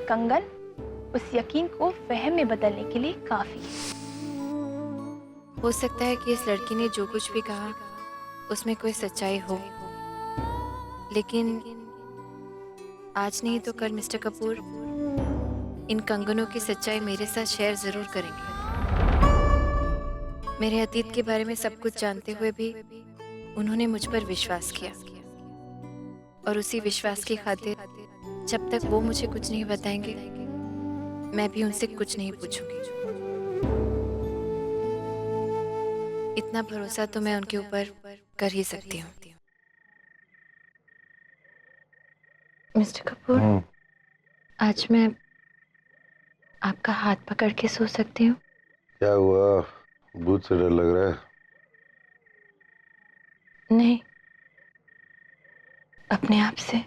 कंगन उस यकीन को वहम में बदलने के लिए काफी है। हो सकता है कि इस लड़की ने जो कुछ भी कहा उसमें कोई सच्चाई हो, लेकिन आज नहीं तो कल मिस्टर कपूर इन कंगनों की सच्चाई मेरे साथ शेयर जरूर करेंगे। मेरे अतीत के बारे में सब कुछ जानते हुए भी उन्होंने मुझ पर विश्वास किया, और उसी विश्वास की खातिर जब तक वो मुझे कुछ नहीं बताएंगे मैं भी उनसे कुछ नहीं पूछूंगी। इतना भरोसा तो मैं उनके ऊपर कर ही सकती हूँ। मिस्टर कपूर, आज मैं आपका हाथ पकड़ के सो सकती हूँ? क्या हुआ, भूत से डर लग रहा है? नहीं, अपने आप से।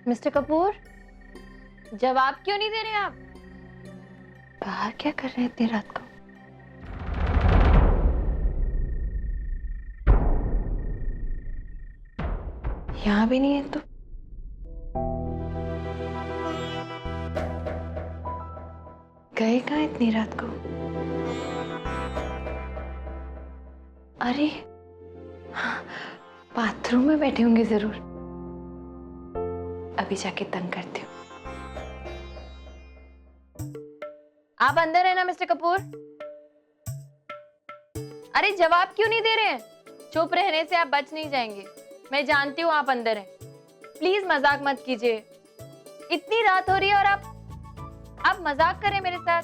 मिस्टर कपूर, जवाब क्यों नहीं दे रहे आप? बाहर क्या कर रहे हैं इतनी रात को? यहाँ भी नहीं है तो गए कहाँ इतनी रात को? अरे हाँ, बाथरूम में बैठे होंगे जरूर। अभी जाके तंग करती हूँ। आप अंदर है ना मिस्टर कपूर? अरे जवाब क्यों नहीं दे रहे हैं? चुप रहने से आप बच नहीं जाएंगे। मैं जानती हूँ आप अंदर हैं। प्लीज मजाक मत कीजिए। इतनी रात हो रही है और आप मजाक कर रहे हैं मेरे साथ।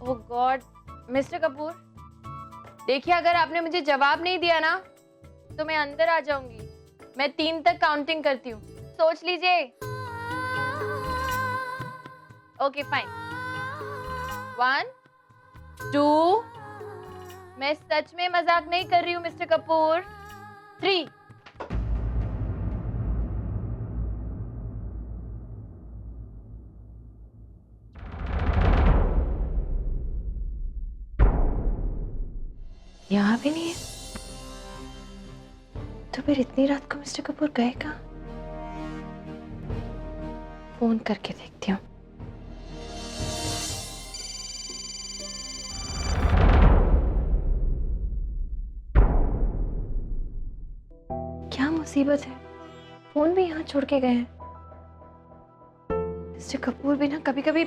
ओह गॉड, मिस्टर कपूर, देखिए अगर आपने मुझे जवाब नहीं दिया ना तो मैं अंदर आ जाऊंगी। मैं 3 तक काउंटिंग करती हूँ, सोच लीजिए। Okay fine. 1 2, मैं सच में मजाक नहीं कर रही हूँ मिस्टर कपूर। 3। यहाँ भी नहीं है तो फिर इतनी रात को मिस्टर कपूर गए कहाँ? फोन करके देखती हूँ। क्या मुसीबत है, फोन भी यहाँ छोड़ के गए हैं। मिस्टर कपूर भी ना कभी कभी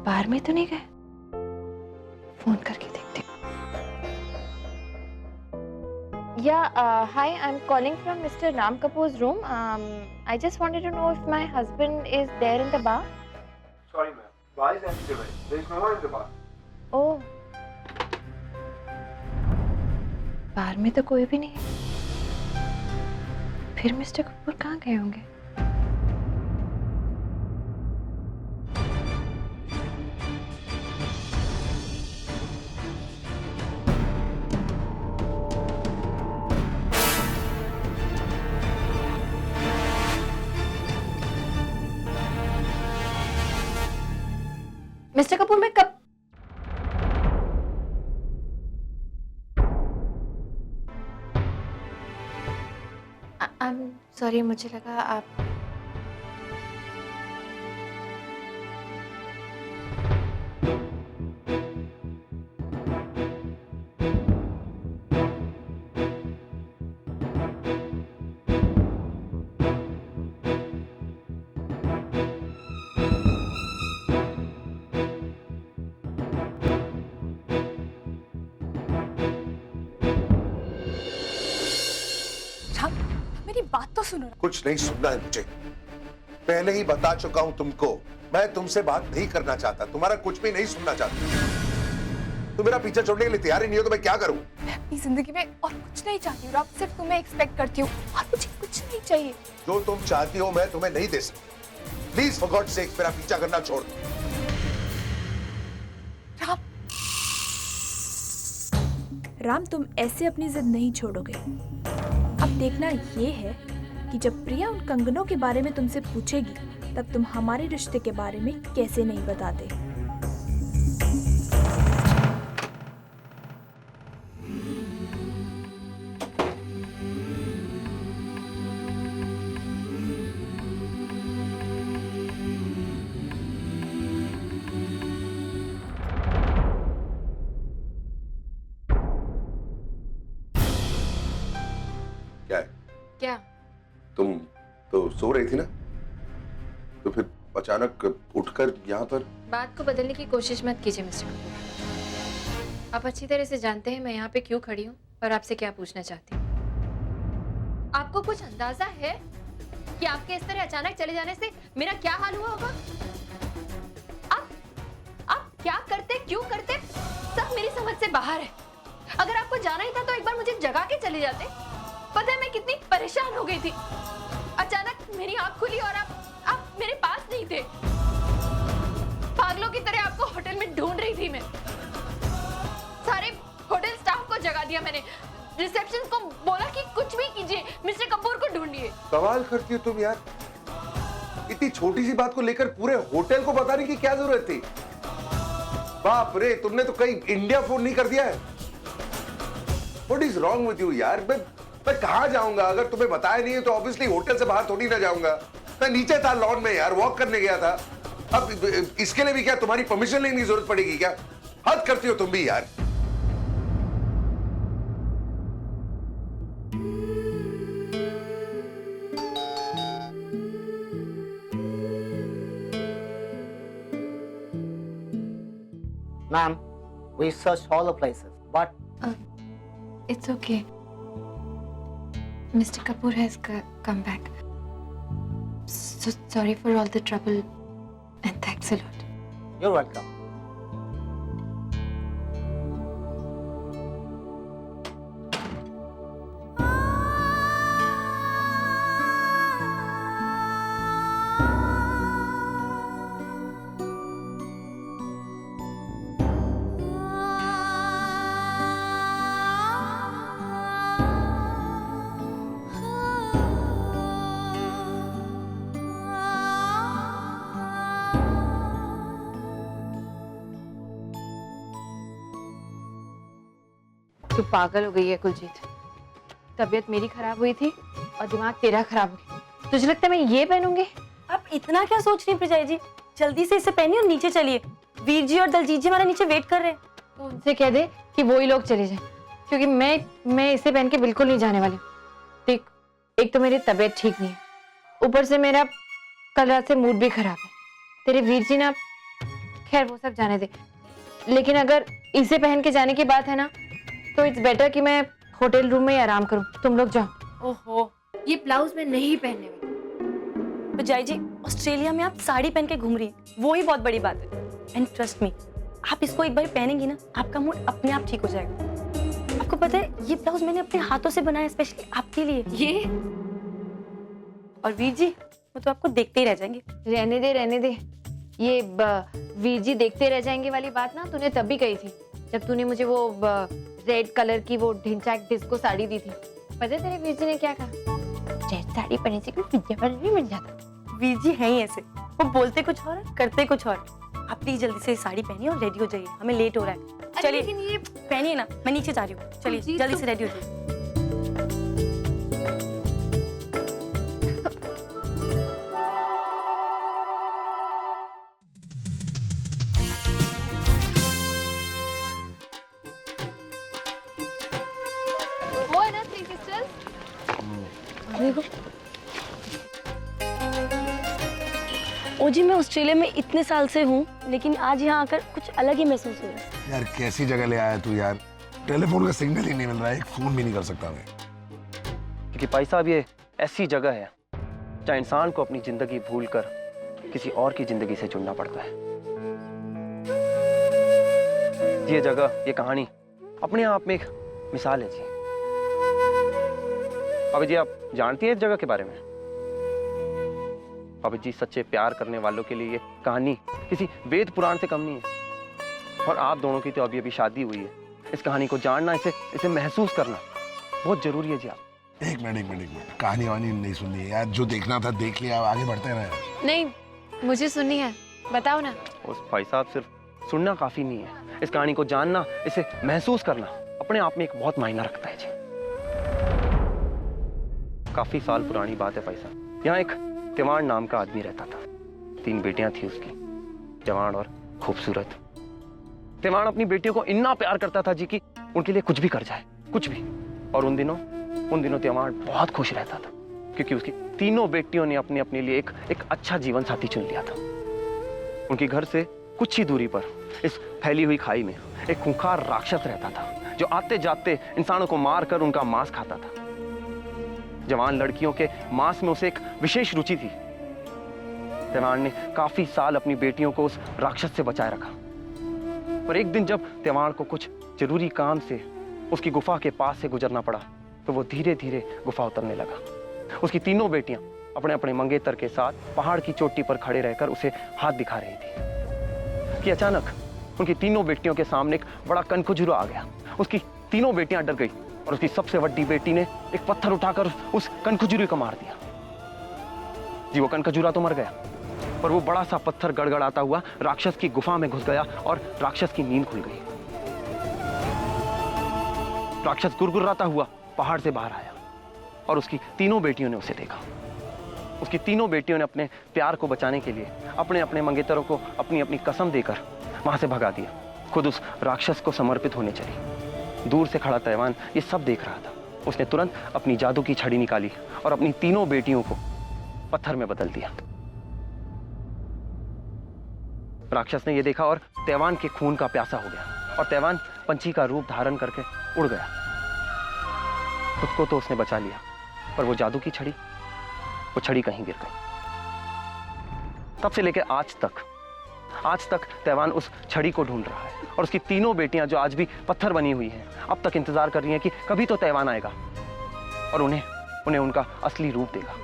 बाहर में तो नहीं गए। फोन करके देखते हूँ। Hi, I'm calling from Mr. Ram Kapoor's room. I just wanted to know if my husband is there in the bar. Sorry, ma'am. Bar is empty tonight. There is no one in the bar. Oh, बाहर में तो कोई भी नहीं है। फिर mister Kapoor कहाँ गए होंगे? मिस्टर कपूर, मैं कब I'm sorry, मुझे लगा आप मेरी बात तो सुनो। कुछ नहीं सुनना है मुझे, पहले ही बता चुका हूं तुमको। मैं तुमसे बात नहीं करना चाहता, तुम्हारा कुछ भी नहीं सुनना चाहता। तुम मेरा पीछा छोड़ने के लिए तैयार ही नहीं हो तो मैं क्या करूं? अपनी जिंदगी में और कुछ नहीं चाहती हूँ रब, सिर्फ तुम्हें एक्सपेक्ट करती हूँ और मुझे कुछ नहीं चाहिए। जो तुम चाहती हो मैं तुम्हें नहीं दे सकता। प्लीज फॉर गॉड सेक मेरा पीछा करना छोड़ दो। राम, राम तुम ऐसे अपनी जिद नहीं छोड़ोगे। अब देखना ये है कि जब प्रिया उन कंगनों के बारे में तुमसे पूछेगी तब तुम हमारे रिश्ते के बारे में कैसे नहीं बताते। क्या है? क्या? तुम तो सो रही थी ना, तो फिर अचानक उठकर यहाँ पर। बात को बदलने की कोशिश मत कीजिए मिस्टर कपूर। आप अच्छी तरह से जानते हैं मैं यहाँ पे क्यों खड़ी हूँ और आपसे क्या पूछना चाहती हूँ। आपको कुछ अंदाजा है कि आपके इस तरह अचानक चले जाने से मेरा क्या हाल हुआ होगा? आप क्या करते, क्यों करते, सब मेरी समझ से बाहर है। अगर आपको जाना ही था तो एक बार मुझे जगा के चले जाते। पता है मैं कितनी परेशान हो गई थी। अचानक मेरी आंख खुली और आप मेरे पास नहीं थे। पागलों की तरह आपको होटल में ढूंढ रही थी मैं। सारे होटल स्टाफ को जगा दिया मैंने, रिसेप्शन को बोला कि कुछ भी कीजिए, मिस्टर कपूर को ढूंढिए। सवाल करती हो तुम यार, इतनी छोटी सी बात को लेकर पूरे होटल को बताने की क्या जरूरत थी? बाप रे, तुमने तो कहीं इंडिया फोन नहीं कर दिया है। What is wrong with you यार? मैं कहाँ जाऊंगा? अगर तुम्हें बताया नहीं है तो ऑब्वियसली होटल से बाहर थोड़ी ना जाऊंगा। मैं नीचे था लॉन में यार, वॉक करने गया था। अब इसके लिए भी क्या तुम्हारी परमिशन लेने की जरूरत पड़ेगी क्या? हद करती हो तुम भी यार। Ma'am, we searched all the places, but It's okay. Mr. Kapoor has come back. So sorry for all the trouble and thanks a lot. you're welcome. तू पागल हो गई है कुलजीत। तबीयत मेरी खराब हुई थी और दिमाग तेरा खराब हो गया। तुझे लगता है मैं ये पहनूंगी? आप इतना क्या सोच रही हैं प्रजाई जी? जल्दी से इसे पहनिए और नीचे चलिए। वीर जी और दलजीत जी हमारे नीचे वेट कर रहे हैं। तो उनसे कह दे कि वो ही लोग चले जाएं, क्योंकि मैं इसे पहन के बिल्कुल नहीं जाने वाली। देख, एक तो मेरी तबीयत ठीक नहीं है, ऊपर से मेरा कल रात से मूड भी खराब है। तेरे वीर जी ना, खैर वो सब जाने दे, लेकिन अगर इसे पहन के जाने की बात है ना तो इट्स बेटर कि मैं होटल रूम में ही आराम करूं। तुम लोग जाओ। ओहो, ये ब्लाउज मैं नहीं पहनने वाली। प्रजाई जी ऑस्ट्रेलिया में आप साड़ी पहन के घूम रही हैं, वो ही बहुत बड़ी बात है। एंड ट्रस्ट मी, आप इसको एक बार पहनेंगी ना, आपका मूड अपने आप ठीक हो जाएगा। आपको पता है ये ब्लाउज मैंने अपने हाथों से बनाया स्पेशली आपके लिए। ये और वीर जी वो तो आपको देखते ही रह जाएंगे। रहने दे। ये वीर जी देखते रह जाएंगे वाली बात ना तूने तब भी कही थी जब तूने मुझे वो रेड कलर की वो ढिंचाक डिस्को साड़ी दी थी। पता है तेरे वीर जी ने क्या कहा? रेड साड़ी पहनने से कोई विज्ञापन नहीं मिल जाता। वीर जी हैं ही ऐसे, वो बोलते कुछ और करते कुछ और। आप प्लीज जल्दी से साड़ी पहनिए और रेडी हो जाइए, हमें लेट हो रहा है। चलिए लेकिन ये पहनिए ना, मैं नीचे जा रही हूँ। चलिए जल्दी से रेडी हो जाइए। वो है ना थ्री सिस्टर्स। ओ जी, मैं ऑस्ट्रेलिया में इतने साल से हूँ, लेकिन आज यहाँ आकर कुछ अलग ही महसूस हो रहा है। यार कैसी जगह ले आया तू यार, टेलीफोन का सिग्नल ही नहीं मिल रहा है, एक फोन भी नहीं कर सकता मैं। क्योंकि भाई साहब ये ऐसी जगह है जहाँ इंसान को अपनी जिंदगी भूलकर किसी और की जिंदगी से जुड़ना पड़ता है। ये जगह, ये कहानी अपने आप में एक मिसाल है जी। भाभी जी आप जानती हैं इस जगह के बारे में? भाभी जी सच्चे प्यार करने वालों के लिए ये कहानी किसी वेद पुराण से कम नहीं है। और आप दोनों की तो अभी अभी शादी हुई है। इस कहानी को जानना, इसे महसूस करना बहुत जरूरी है जी। आप एक मिनट, कहानी वानी नहीं सुननी है यार, जो देखना था देख लिया, आगे बढ़ते हैं ना यार। नहीं, मुझे सुननी है, बताओ ना। उस भाई साहब सिर्फ सुनना काफी नहीं है, इस कहानी को जानना, इसे महसूस करना अपने आप में एक बहुत मायना रखता है जी। काफी साल पुरानी बात है भाई साहब। यहाँ एक तिवाड़ नाम का आदमी रहता था। 3 बेटियां थी उसकी, जवान और खूबसूरत। तिवाड़ अपनी बेटियों को इतना प्यार करता था जी कि उनके लिए कुछ भी कर जाए, कुछ भी। और उन दिनों तिवाड़ बहुत खुश रहता था क्योंकि उसकी तीनों बेटियों ने अपने लिए एक अच्छा जीवन साथी चुन लिया था। उनके घर से कुछ ही दूरी पर इस फैली हुई खाई में एक खूंखार राक्षस रहता था जो आते जाते इंसानों को मार कर उनका मांस खाता था। जवान लड़कियों के मांस में उसे एक विशेष रुचि थी। तिवाड़ ने काफी साल अपनी बेटियों को उस राक्षस से बचाए रखा। पर एक दिन जब तिवाड़ को कुछ जरूरी काम से उसकी गुफा के पास से गुजरना पड़ा तो वो धीरे धीरे गुफा उतरने लगा। उसकी तीनों बेटियां अपने अपने मंगेतर के साथ पहाड़ की चोटी पर खड़े रहकर उसे हाथ दिखा रही थी कि अचानक उनकी तीनों बेटियों के सामने एक बड़ा कनखजुरा आ गया। उसकी तीनों बेटियां डर गई और उसकी सबसे बड़ी बेटी ने एक पत्थर उठाकर उस कनखजुरे को मार दिया। जी वो कनखजुरा तो मर गया, पर वो बड़ा सा पत्थर गड़गड़ाता हुआ राक्षस की गुफा में घुस गया और राक्षस की नींद खुल गई। राक्षस गुरगुराता हुआ पहाड़ से बाहर आया और उसकी तीनों बेटियों ने उसे देखा। उसकी तीनों बेटियों ने अपने प्यार को बचाने के लिए अपने अपने मंगेतरों को अपनी अपनी कसम देकर वहां से भगा दिया। खुद उस राक्षस को समर्पित होने चली। दूर से खड़ा तैवान ये सब देख रहा था। उसने तुरंत अपनी जादू की छड़ी निकाली और अपनी तीनों बेटियों को पत्थर में बदल दिया। राक्षस ने यह देखा और तैवान के खून का प्यासा हो गया और तैवान पंछी का रूप धारण करके उड़ गया। खुद को तो उसने बचा लिया, पर वो जादू की छड़ी, वो छड़ी कहीं गिर गई। तब से लेकर आज तक तैवान उस छड़ी को ढूंढ रहा है और उसकी तीनों बेटियां जो आज भी पत्थर बनी हुई हैं, अब तक इंतजार कर रही हैं कि कभी तो तैवान आएगा और उन्हें उनका असली रूप देगा।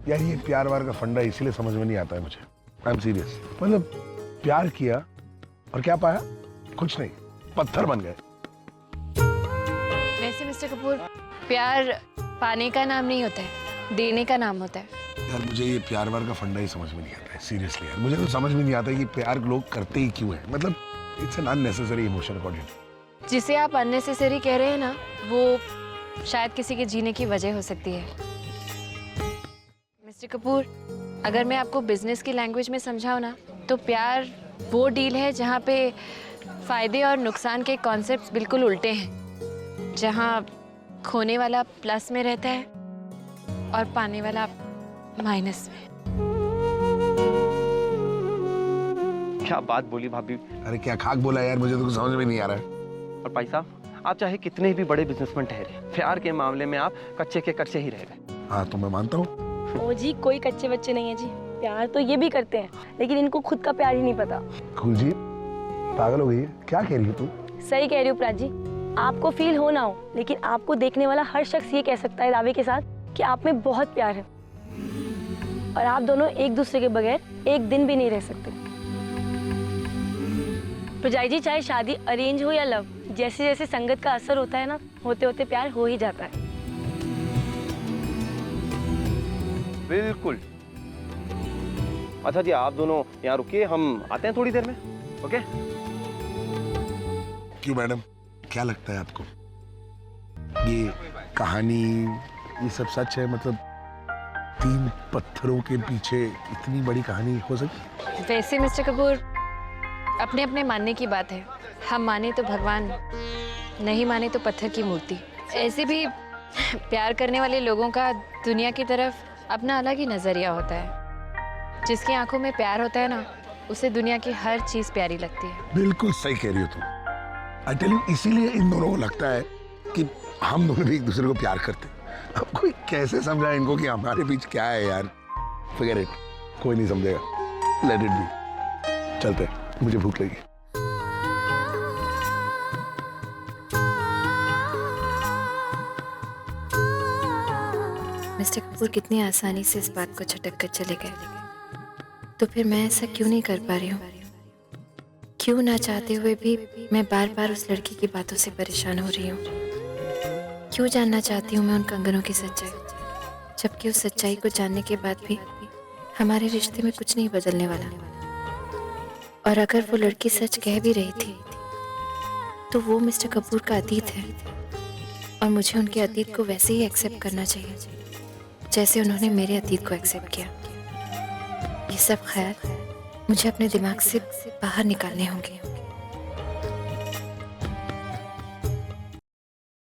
यार ये प्यार वार का फंडा इसीलिए समझ में नहीं आता है मुझे। I am serious. मतलब प्यार किया और क्या पाया? कुछ नहीं, पत्थर बन गए। वैसे मिस्टर कपूर, प्यार पाने का नाम नहीं होता है, देने का नाम होता है। यार मुझे ये प्यार वार का फंडा ही समझ में नहीं आता है, सीरियसली यार। मुझे तो समझ में नहीं आता कि प्यार लोग करते ही क्यों है। मतलब it's an unnecessary emotion according. जिसे आप अननेसेसरी कह रहे हैं ना, वो शायद किसी के जीने की वजह हो सकती है। मिस्टर कपूर, अगर मैं आपको बिजनेस की लैंग्वेज में समझाऊं ना, तो प्यार वो डील है जहाँ पे फायदे और नुकसान के कॉन्सेप्ट्स बिल्कुल उल्टे हैं, जहाँ खोने वाला प्लस में रहता है और पाने वाला माइनस में। क्या बात बोली भाभी। अरे क्या खाक बोला यार, मुझे तो कुछ समझ में नहीं आ रहा है। और भाई साहब, आप चाहे कितने भी बड़े बिजनेसमैन ठहरे, प्यार के मामले में आप कच्चे के कच्चे ही रह गए। हाँ तो मैं मानता हूँ। ओ जी, कोई कच्चे बच्चे नहीं है जी। प्यार तो ये भी करते हैं, लेकिन इनको खुद का प्यार ही नहीं पता। कुलजी पागल हो गई है, क्या कह रही है तू? सही कह रही हूँ प्राची। आपको फील हो ना हो, लेकिन आपको देखने वाला हर शख्स ये कह सकता है दावे के साथ कि आप में बहुत प्यार है और आप दोनों एक दूसरे के बगैर एक दिन भी नहीं रह सकते। प्रजाई जी, चाहे शादी अरेंज हो या लव, जैसे जैसे संगत का असर होता है ना, होते होते प्यार हो ही जाता है। बिल्कुल। अच्छा जी, आप दोनों यहाँ रुकिए, हम आते हैं थोड़ी देर में। ओके? क्यों मैडम, क्या लगता है आपको ये कहानी, ये सब सच है? मतलब 3 पत्थरों के पीछे इतनी बड़ी कहानी हो सकती? वैसे मिस्टर कपूर, अपने अपने मानने की बात है। हम माने तो भगवान, नहीं माने तो पत्थर की मूर्ति। ऐसे भी प्यार करने वाले लोगों का दुनिया की तरफ अपना अलग ही नजरिया होता है। जिसकी आंखों में प्यार होता है ना, उसे दुनिया की हर चीज प्यारी लगती है। बिल्कुल सही कह रही हो तुम। आई टेल यू, इसीलिए इन दोनों को लगता है कि हम दोनों भी एक दूसरे को प्यार करते हैं। अब कोई कैसे समझाए इनको कि हमारे बीच क्या है यार? फिगर इट, कोई नहीं समझेगा। Let it be. चलते, मुझे भूख लगी। मिस्टर कपूर कितनी आसानी से इस बात को झटक कर चले गए, तो फिर मैं ऐसा क्यों नहीं कर पा रही हूँ? क्यों ना चाहते हुए भी मैं बार बार उस लड़की की बातों से परेशान हो रही हूँ? क्यों जानना चाहती हूँ मैं उन कंगनों की सच्चाई, जबकि उस सच्चाई को जानने के बाद भी हमारे रिश्ते में कुछ नहीं बदलने वाला। और अगर वो लड़की सच कह भी रही थी तो वो मिस्टर कपूर का अतीत है, और मुझे उनके अतीत को वैसे ही एक्सेप्ट करना चाहिए जैसे उन्होंने मेरे अतीत को एक्सेप्ट किया। ये सब ख्याल मुझे अपने दिमाग से बाहर निकालने होंगे।